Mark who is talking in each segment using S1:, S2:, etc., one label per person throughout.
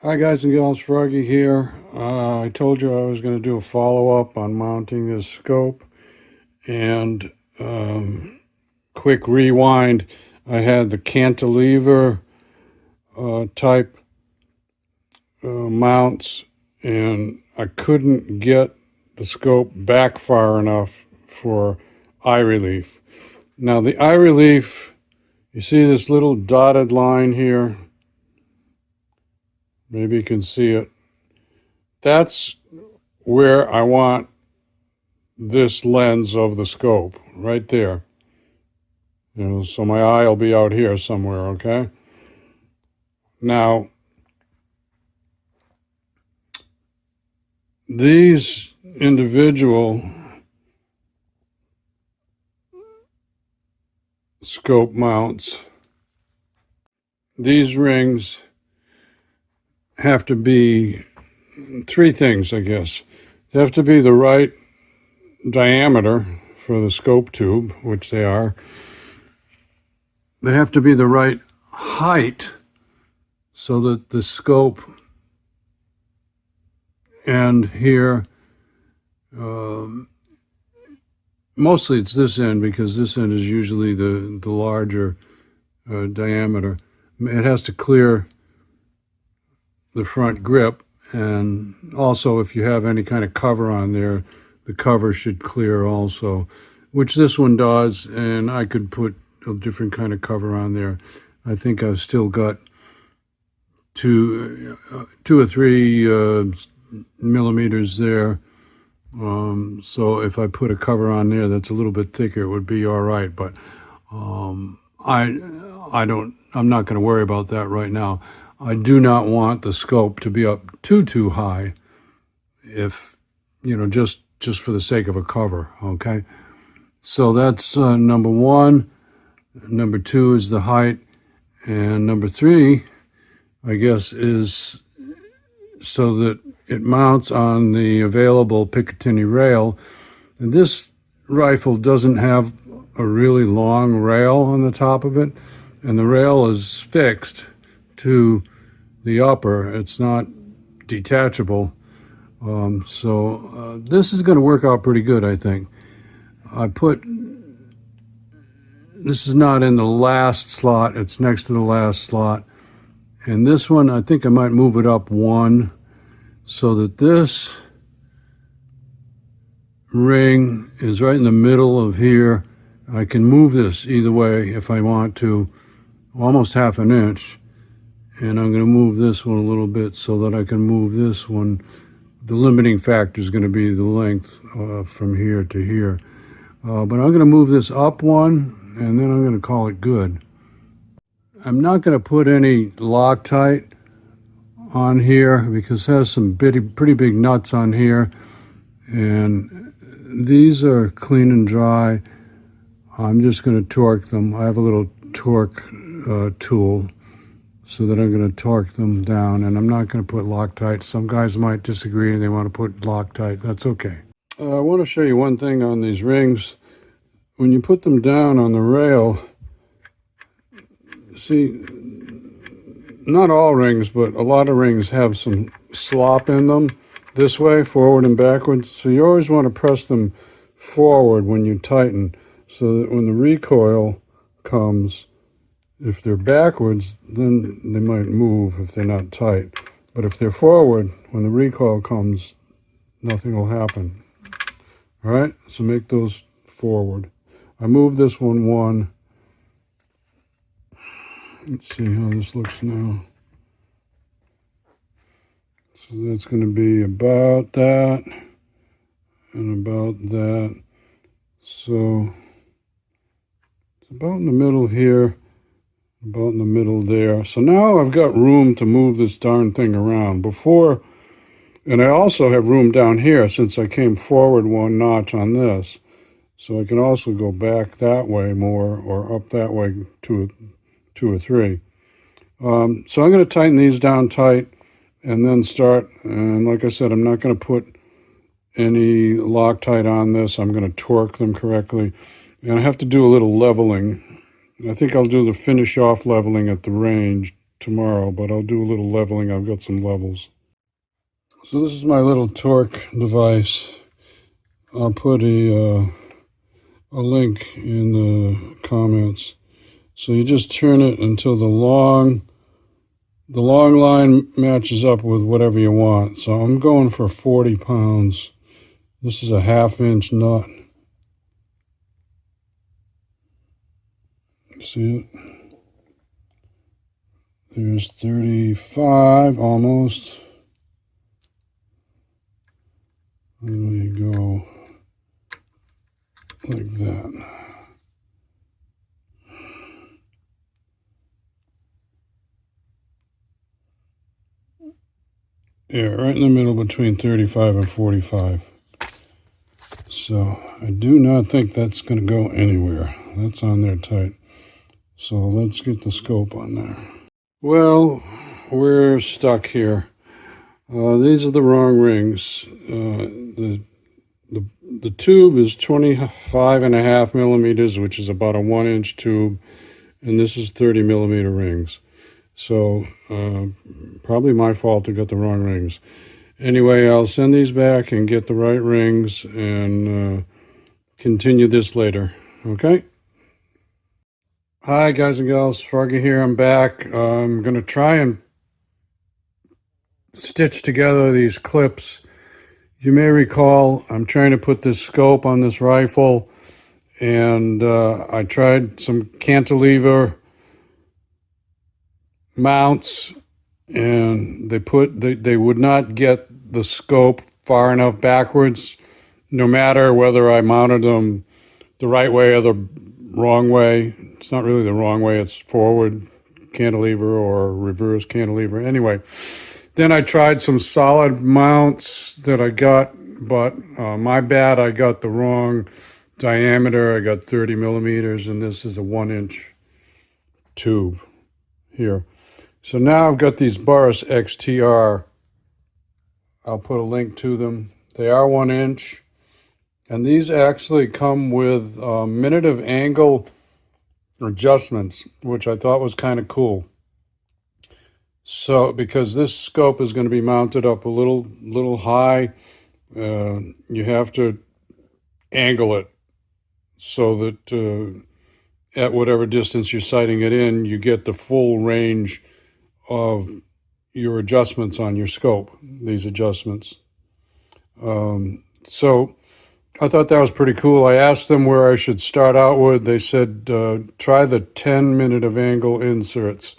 S1: Hi guys and gals, Froggy here. I told you I was going to do a follow-up on mounting this scope, and quick rewind. I had the cantilever type mounts, and I couldn't get the scope back far enough for eye relief. Now the eye relief, you see this little dotted line here? Maybe you can see it. That's where I want this lens of the scope, right there. So my eye will be out here somewhere, okay? Now, these individual scope mounts, these rings have to be three things, I guess. They have to be the right diameter for the scope tube, which they are. They have to be the right height so that the scope end here, mostly it's this end because this end is usually the larger diameter. It has to clear the front grip, and also if you have any kind of cover on there, the cover should clear also, which this one does, and I could put a different kind of cover on there. I think I've still got two or three millimeters there. So if I put a cover on there that's a little bit thicker, it would be all right. But I'm not going to worry about that right now. I do not want the scope to be up too high, if just for the sake of a cover. Okay, so that's number one. Number two is the height, and number three, I guess, is so that it mounts on the available Picatinny rail. And this rifle doesn't have a really long rail on the top of it, and the rail is fixed to the upper. It's not detachable. So this is going to work out pretty good, I think. This is not in the last slot, it's next to the last slot. And this one, I think I might move it up one so that this ring is right in the middle of here. I can move this either way if I want to, almost half an inch. And I'm going to move this one a little bit so that I can move this one. The limiting factor is going to be the length from here to here. But I'm going to move this up one, and then I'm going to call it good. I'm not going to put any Loctite on here because it has some pretty big nuts on here. And these are clean and dry. I'm just going to torque them. I have a little torque tool so that I'm going to torque them down, and I'm not going to put Loctite. Some guys might disagree and they want to put Loctite. That's okay. I want to show you one thing on these rings. When you put them down on the rail, see, not all rings, but a lot of rings have some slop in them this way, forward and backwards. So you always want to press them forward when you tighten so that when the recoil comes, if they're backwards, then they might move if they're not tight. But if they're forward, when the recoil comes, nothing will happen. All right, so make those forward. I moved this one. Let's see how this looks now. So that's going to be about that and about that. So it's about in the middle here, about in the middle there. So now I've got room to move this darn thing around. Before, and I also have room down here since I came forward one notch on this. So I can also go back that way more or up that way two or three. So I'm going to tighten these down tight and then start. And like I said, I'm not going to put any Loctite on this. I'm going to torque them correctly. And I have to do a little leveling. I think I'll do the finish off leveling at the range tomorrow, but I'll do a little leveling. I've got some levels. So this is my little torque device. I'll put a link in the comments. So you just turn it until the long line matches up with whatever you want. So I'm going for 40 pounds. This is a 1/2 inch nut. See it? There's 35 almost. And we go like that. Yeah, right in the middle between 35 and 45. So I do not think that's going to go anywhere. That's on there tight. So let's get the scope on there. Well, we're stuck here. These are the wrong rings. The tube is 25.5 millimeters, which is about a 1-inch tube, and this is 30 millimeter rings. So probably my fault to get the wrong rings. Anyway, I'll send these back and get the right rings and continue this later. Okay? Hi guys and gals, Froggy here. I'm back. I'm going to try and stitch together these clips. You may recall I'm trying to put this scope on this rifle, and I tried some cantilever mounts, and they would not get the scope far enough backwards, no matter whether I mounted them the right way or the wrong way. It's not really the wrong way, it's forward cantilever or reverse cantilever. Anyway, then I tried some solid mounts that I got, but my bad, I got the wrong diameter. I got 30 millimeters, and this is a 1-inch tube here. So now I've got these Burris XTR. I'll put a link to them. They are 1-inch, and these actually come with minute of angle adjustments, which I thought was kind of cool. So because this scope is going to be mounted up a little high, you have to angle it so that at whatever distance you're sighting it in, you get the full range of your adjustments on your scope, these adjustments. So I thought that was pretty cool. I asked them where I should start out with. They said, try the 10 minute of angle inserts.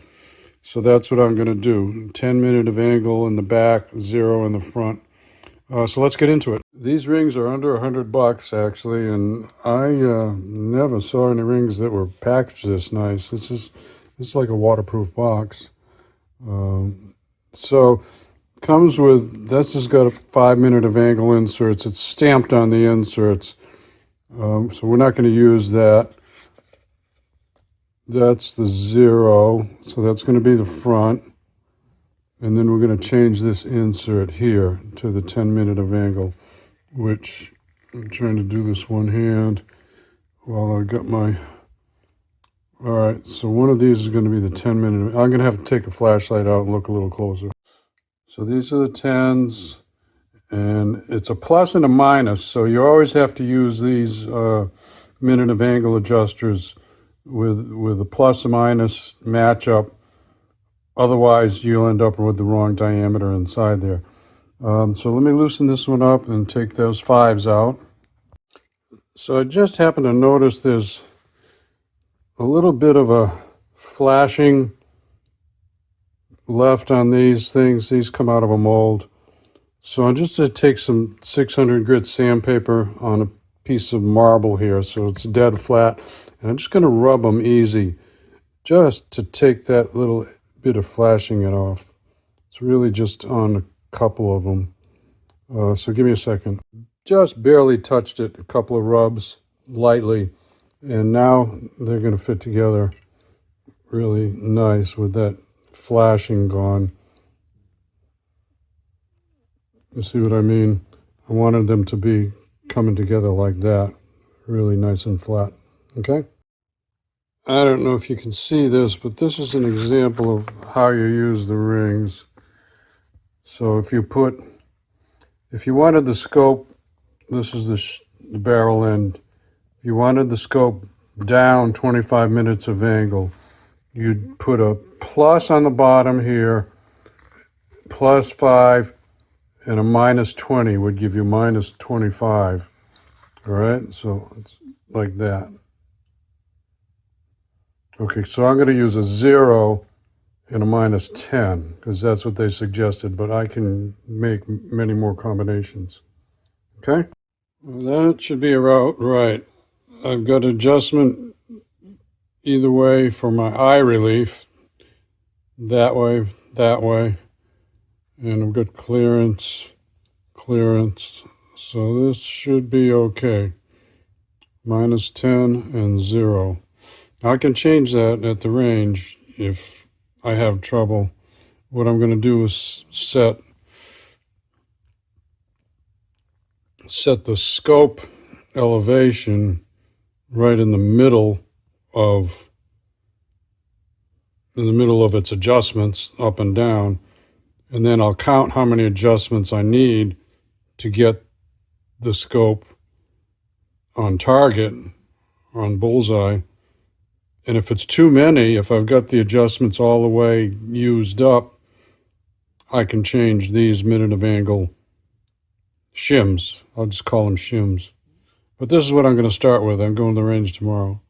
S1: So that's what I'm going to do. 10 minute of angle in the back, 0 in the front. So let's get into it. These rings are under $100 actually, and I never saw any rings that were packaged this nice. This is like a waterproof box. So comes with, this has got a 5 minute of angle inserts. It's stamped on the inserts. So we're not going to use that. That's the 0, so that's going to be the front. And then we're going to change this insert here to the 10 minute of angle, which I'm trying to do this one hand while I got my, all right, so one of these is going to be the 10 minute. I'm going to have to take a flashlight out and look a little closer. So these are the 10s, and it's a plus and a minus, so you always have to use these minute of angle adjusters with a plus or minus matchup. Otherwise, you'll end up with the wrong diameter inside there. So let me loosen this one up and take those 5s out. So I just happened to notice there's a little bit of a flashing left on these things. These come out of a mold. So I'm just going to take some 600 grit sandpaper on a piece of marble here so it's dead flat. And I'm just going to rub them easy just to take that little bit of flashing it off. It's really just on a couple of them. So give me a second. Just barely touched it, a couple of rubs lightly. And now they're going to fit together really nice with that flashing gone. You see what I mean? I wanted them to be coming together like that, really nice and flat. Okay? I don't know if you can see this, but this is an example of how you use the rings. So if you wanted the scope, this is the barrel end. If you wanted the scope down 25 minutes of angle, you'd put a plus on the bottom here, +5, and a -20 would give you -25. All right, so it's like that. Okay, so I'm going to use a 0 and a -10 because that's what they suggested, but I can make many more combinations. Okay, well, that should be about right. I've got adjustment either way for my eye relief, that way, and I've got clearance, so this should be okay. -10 and 0. I can change that at the range if I have trouble. What I'm going to do is set the scope elevation right in the middle of its adjustments up and down, and then I'll count how many adjustments I need to get the scope on target, on bullseye. And if it's too many, if I've got the adjustments all the way used up, I can change these minute of angle shims. I'll just call them shims. But this is what I'm going to start with. I'm going to the range tomorrow.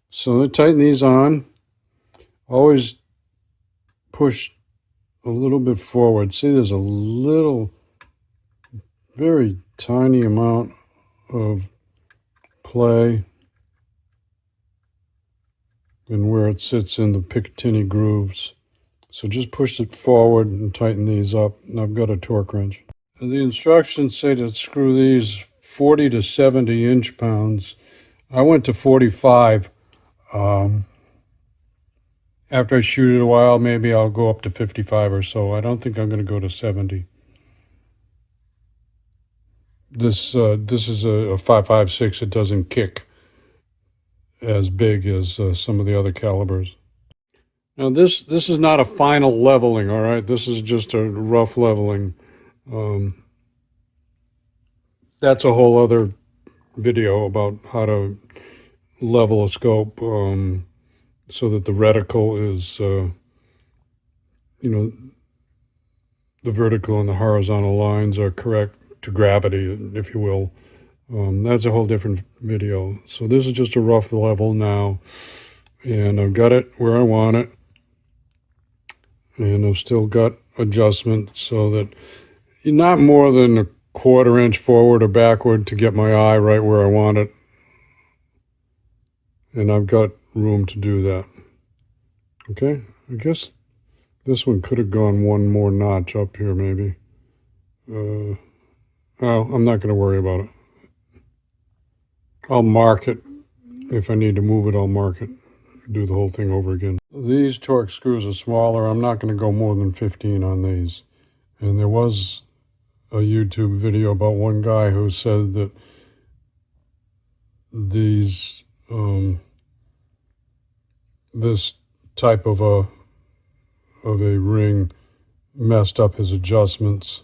S1: So I tighten these on. Always push a little bit forward. See, there's a little, very tiny amount of play and where it sits in the Picatinny grooves. So just push it forward and tighten these up. And I've got a torque wrench. The instructions say to screw these 40 to 70 inch-pounds. I went to 45. After I shoot it a while, maybe I'll go up to 55 or so. I don't think I'm going to go to 70. This is a 5.56. It doesn't kick as big as some of the other calibers. Now this is not a final leveling, all right? This is just a rough leveling. That's a whole other video about how to level a scope so that the reticle is, the vertical and the horizontal lines are correct to gravity, if you will. That's a whole different video. So this is just a rough level now, and I've got it where I want it, and I've still got adjustment so that not more than a 1/4 inch forward or backward to get my eye right where I want it, and I've got room to do that. Okay, I guess this one could have gone one more notch up here maybe. Well, I'm not going to worry about it. I'll mark it. If I need to move it, I'll mark it. Do the whole thing over again. These torque screws are smaller. I'm not going to go more than 15 on these. And there was a YouTube video about one guy who said that these, this type of a ring messed up his adjustments.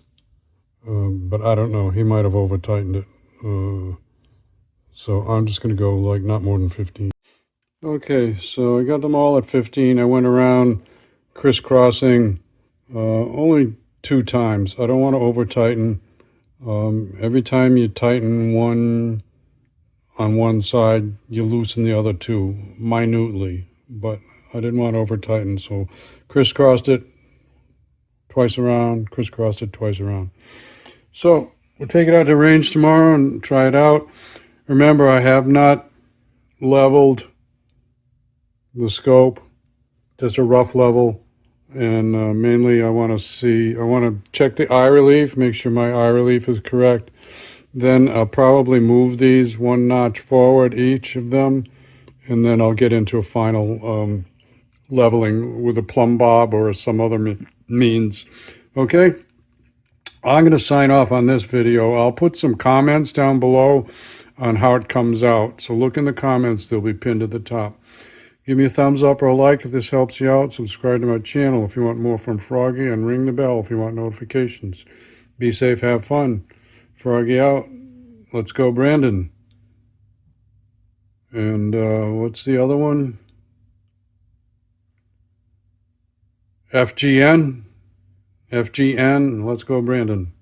S1: But I don't know. He might have over-tightened it. So I'm just going to go like not more than 15. Okay, so I got them all at 15. I went around crisscrossing only 2 times. I don't want to over-tighten. Every time you tighten one on one side, you loosen the other 2 minutely. But I didn't want to over-tighten, so crisscrossed it twice around, crisscrossed it twice around. So we'll take it out to range tomorrow and try it out. Remember, I have not leveled the scope, just a rough level. And mainly I want to check the eye relief, make sure my eye relief is correct. Then I'll probably move these 1 notch forward, each of them. And then I'll get into a final leveling with a plumb bob or some other means. Okay? I'm going to sign off on this video. I'll put some comments down below on how it comes out. So look in the comments. They'll be pinned at the top. Give me a thumbs up or a like if this helps you out. Subscribe to my channel if you want more from Froggy, and ring the bell if you want notifications. Be safe, have fun. Froggy out. Let's go, Brandon. And what's the other one? FGN. FGN. Let's go, Brandon.